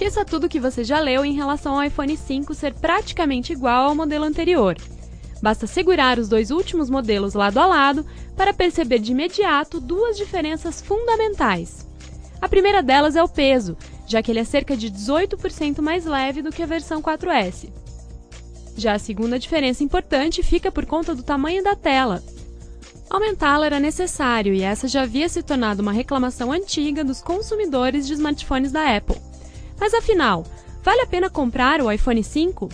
Esqueça tudo que você já leu em relação ao iPhone 5 ser praticamente igual ao modelo anterior. Basta segurar os dois últimos modelos lado a lado para perceber de imediato duas diferenças fundamentais. A primeira delas é o peso, já que ele é cerca de 18% mais leve do que a versão 4S. Já a segunda diferença importante fica por conta do tamanho da tela. Aumentá-la era necessário e essa já havia se tornado uma reclamação antiga dos consumidores de smartphones da Apple. Mas afinal, vale a pena comprar o iPhone 5?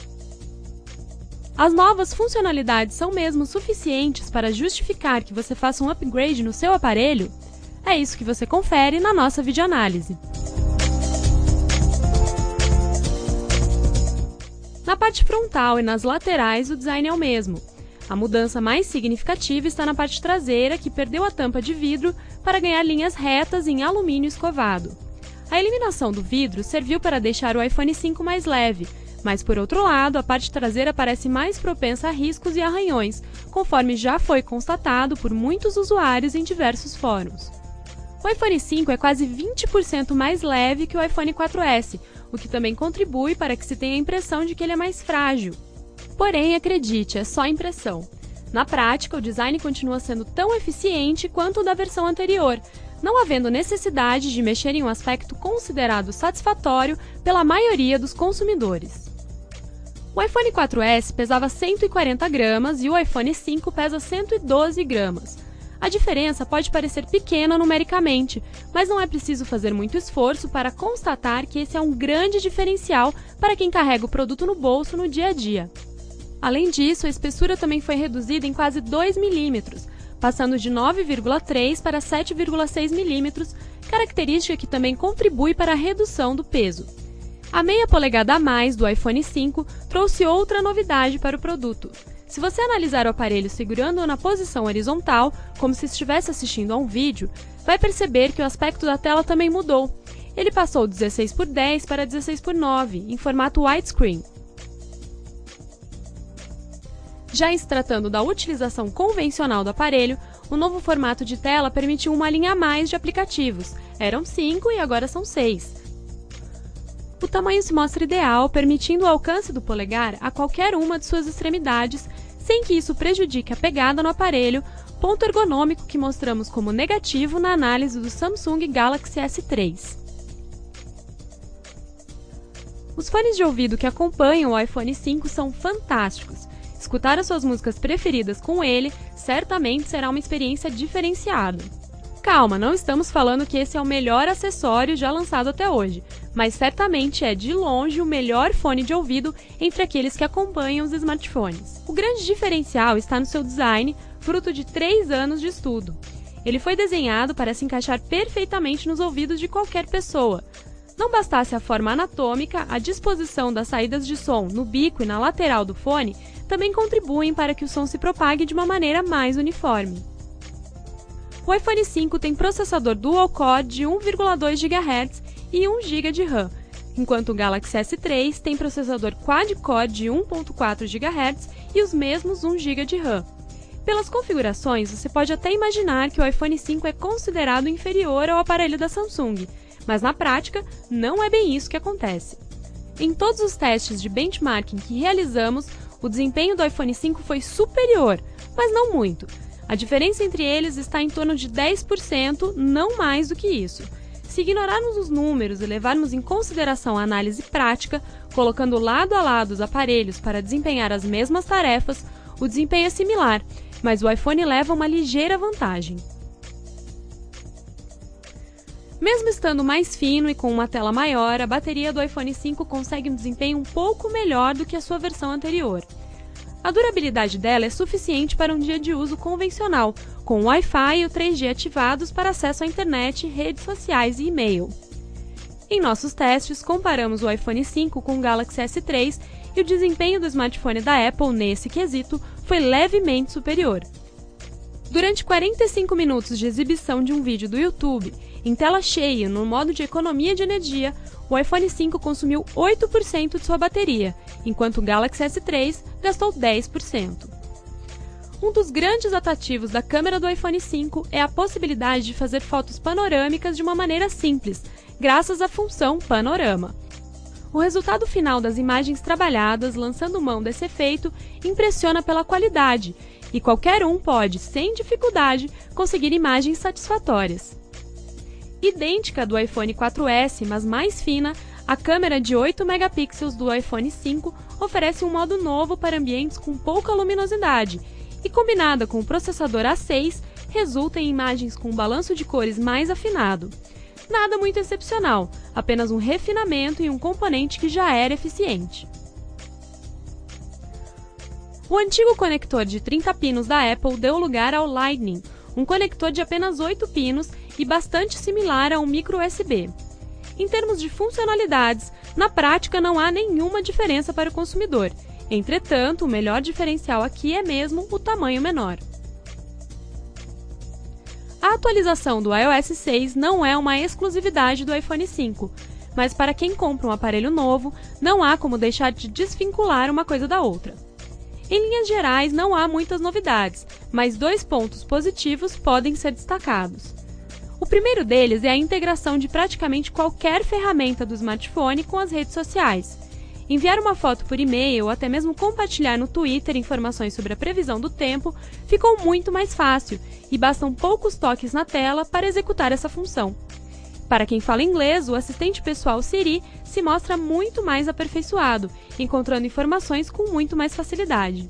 As novas funcionalidades são mesmo suficientes para justificar que você faça um upgrade no seu aparelho? É isso que você confere na nossa videoanálise. Na parte frontal e nas laterais, o design é o mesmo. A mudança mais significativa está na parte traseira, que perdeu a tampa de vidro para ganhar linhas retas em alumínio escovado. A eliminação do vidro serviu para deixar o iPhone 5 mais leve, mas por outro lado, a parte traseira parece mais propensa a riscos e arranhões, conforme já foi constatado por muitos usuários em diversos fóruns. O iPhone 5 é quase 20% mais leve que o iPhone 4S, o que também contribui para que se tenha a impressão de que ele é mais frágil. Porém, acredite, é só impressão. Na prática, o design continua sendo tão eficiente quanto o da versão anterior, não havendo necessidade de mexer em um aspecto considerado satisfatório pela maioria dos consumidores. O iPhone 4S pesava 140 gramas e o iPhone 5 pesa 112 gramas. A diferença pode parecer pequena numericamente, mas não é preciso fazer muito esforço para constatar que esse é um grande diferencial para quem carrega o produto no bolso no dia a dia. Além disso, a espessura também foi reduzida em quase 2 mm, passando de 9,3 para 7,6 mm, característica que também contribui para a redução do peso. A meia polegada a mais do iPhone 5 trouxe outra novidade para o produto. Se você analisar o aparelho segurando-o na posição horizontal, como se estivesse assistindo a um vídeo, vai perceber que o aspecto da tela também mudou. Ele passou de 16:10 para 16:9, em formato widescreen. Já em se tratando da utilização convencional do aparelho, o novo formato de tela permitiu uma linha a mais de aplicativos. Eram 5 e agora são 6. O tamanho se mostra ideal, permitindo o alcance do polegar a qualquer uma de suas extremidades, sem que isso prejudique a pegada no aparelho, ponto ergonômico que mostramos como negativo na análise do Samsung Galaxy S3. Os fones de ouvido que acompanham o iPhone 5 são fantásticos. Escutar as suas músicas preferidas com ele certamente será uma experiência diferenciada. Calma, não estamos falando que esse é o melhor acessório já lançado até hoje, mas certamente é de longe o melhor fone de ouvido entre aqueles que acompanham os smartphones. O grande diferencial está no seu design, fruto de 3 anos de estudo. Ele foi desenhado para se encaixar perfeitamente nos ouvidos de qualquer pessoa. Não bastasse a forma anatômica, a disposição das saídas de som no bico e na lateral do fone também contribuem para que o som se propague de uma maneira mais uniforme. O iPhone 5 tem processador dual-core de 1,2 GHz e 1 GB de RAM, enquanto o Galaxy S3 tem processador quad-core de 1,4 GHz e os mesmos 1 GB de RAM. Pelas configurações, você pode até imaginar que o iPhone 5 é considerado inferior ao aparelho da Samsung, mas na prática não é bem isso que acontece. Em todos os testes de benchmarking que realizamos, o desempenho do iPhone 5 foi superior, mas não muito. A diferença entre eles está em torno de 10%, não mais do que isso. Se ignorarmos os números e levarmos em consideração a análise prática, colocando lado a lado os aparelhos para desempenhar as mesmas tarefas, o desempenho é similar, mas o iPhone leva uma ligeira vantagem. Mesmo estando mais fino e com uma tela maior, a bateria do iPhone 5 consegue um desempenho um pouco melhor do que a sua versão anterior. A durabilidade dela é suficiente para um dia de uso convencional, com o Wi-Fi e o 3G ativados para acesso à internet, redes sociais e e-mail. Em nossos testes, comparamos o iPhone 5 com o Galaxy S3 e o desempenho do smartphone da Apple nesse quesito foi levemente superior. Durante 45 minutos de exibição de um vídeo do YouTube, em tela cheia, no modo de economia de energia, o iPhone 5 consumiu 8% de sua bateria, enquanto o Galaxy S3 gastou 10%. Um dos grandes atrativos da câmera do iPhone 5 é a possibilidade de fazer fotos panorâmicas de uma maneira simples, graças à função Panorama. O resultado final das imagens trabalhadas, lançando mão desse efeito, impressiona pela qualidade, e qualquer um pode, sem dificuldade, conseguir imagens satisfatórias. Idêntica do iPhone 4S, mas mais fina, a câmera de 8 megapixels do iPhone 5 oferece um modo novo para ambientes com pouca luminosidade e, combinada com o processador A6, resulta em imagens com um balanço de cores mais afinado. Nada muito excepcional, apenas um refinamento em um componente que já era eficiente. O antigo conector de 30 pinos da Apple deu lugar ao Lightning, um conector de apenas 8 pinos e bastante similar a um micro USB. Em termos de funcionalidades, na prática não há nenhuma diferença para o consumidor. Entretanto, o melhor diferencial aqui é mesmo o tamanho menor. A atualização do iOS 6 não é uma exclusividade do iPhone 5, mas para quem compra um aparelho novo, não há como deixar de desvincular uma coisa da outra. Em linhas gerais, não há muitas novidades, mas 2 pontos positivos podem ser destacados. O primeiro deles é a integração de praticamente qualquer ferramenta do smartphone com as redes sociais. Enviar uma foto por e-mail ou até mesmo compartilhar no Twitter informações sobre a previsão do tempo ficou muito mais fácil e bastam poucos toques na tela para executar essa função. Para quem fala inglês, o assistente pessoal Siri se mostra muito mais aperfeiçoado, encontrando informações com muito mais facilidade.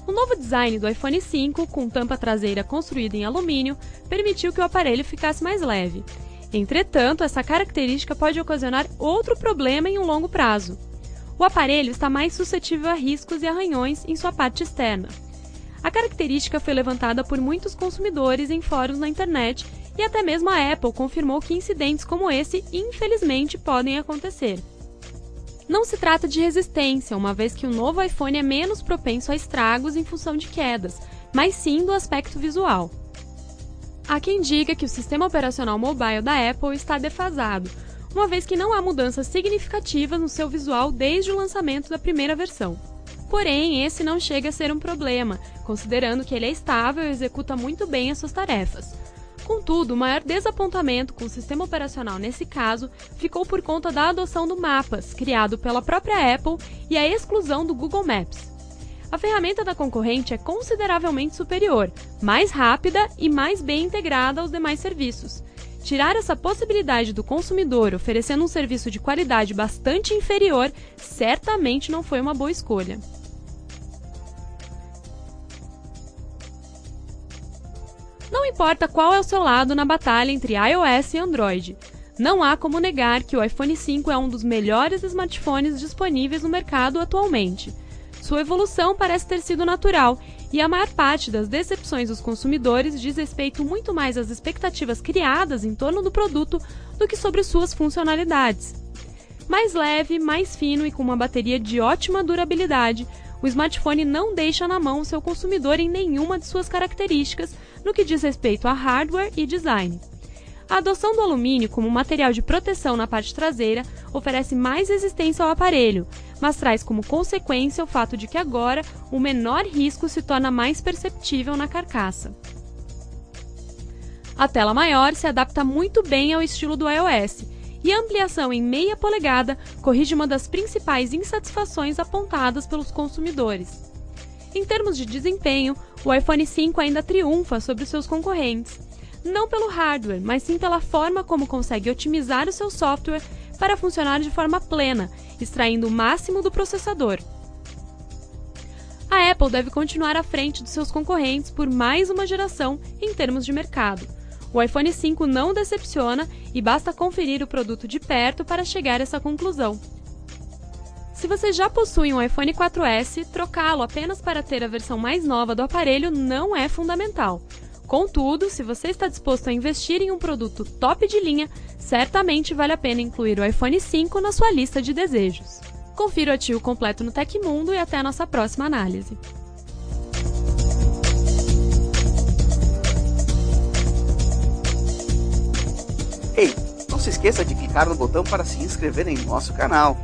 O novo design do iPhone 5, com tampa traseira construída em alumínio, permitiu que o aparelho ficasse mais leve. Entretanto, essa característica pode ocasionar outro problema em um longo prazo. O aparelho está mais suscetível a riscos e arranhões em sua parte externa. A característica foi levantada por muitos consumidores em fóruns na internet e até mesmo a Apple confirmou que incidentes como esse, infelizmente, podem acontecer. Não se trata de resistência, uma vez que o novo iPhone é menos propenso a estragos em função de quedas, mas sim do aspecto visual. Há quem diga que o sistema operacional mobile da Apple está defasado, uma vez que não há mudanças significativas no seu visual desde o lançamento da primeira versão. Porém, esse não chega a ser um problema, considerando que ele é estável e executa muito bem as suas tarefas. Contudo, o maior desapontamento com o sistema operacional nesse caso ficou por conta da adoção do Mapas, criado pela própria Apple, e a exclusão do Google Maps. A ferramenta da concorrente é consideravelmente superior, mais rápida e mais bem integrada aos demais serviços. Tirar essa possibilidade do consumidor oferecendo um serviço de qualidade bastante inferior certamente não foi uma boa escolha. Não importa qual é o seu lado na batalha entre iOS e Android. Não há como negar que o iPhone 5 é um dos melhores smartphones disponíveis no mercado atualmente. Sua evolução parece ter sido natural, e a maior parte das decepções dos consumidores diz respeito muito mais às expectativas criadas em torno do produto do que sobre suas funcionalidades. Mais leve, mais fino e com uma bateria de ótima durabilidade, o smartphone não deixa na mão o seu consumidor em nenhuma de suas características no que diz respeito a hardware e design. A adoção do alumínio como material de proteção na parte traseira oferece mais resistência ao aparelho, mas traz como consequência o fato de que agora o menor risco se torna mais perceptível na carcaça. A tela maior se adapta muito bem ao estilo do iOS, e a ampliação em meia polegada corrige uma das principais insatisfações apontadas pelos consumidores. Em termos de desempenho, o iPhone 5 ainda triunfa sobre seus concorrentes, não pelo hardware, mas sim pela forma como consegue otimizar o seu software para funcionar de forma plena, extraindo o máximo do processador. A Apple deve continuar à frente dos seus concorrentes por mais uma geração em termos de mercado. O iPhone 5 não decepciona e basta conferir o produto de perto para chegar a essa conclusão. Se você já possui um iPhone 4S, trocá-lo apenas para ter a versão mais nova do aparelho não é fundamental. Contudo, se você está disposto a investir em um produto top de linha, certamente vale a pena incluir o iPhone 5 na sua lista de desejos. Confira o artigo completo no Tecmundo e até a nossa próxima análise. Ei, não se esqueça de clicar no botão para se inscrever em nosso canal.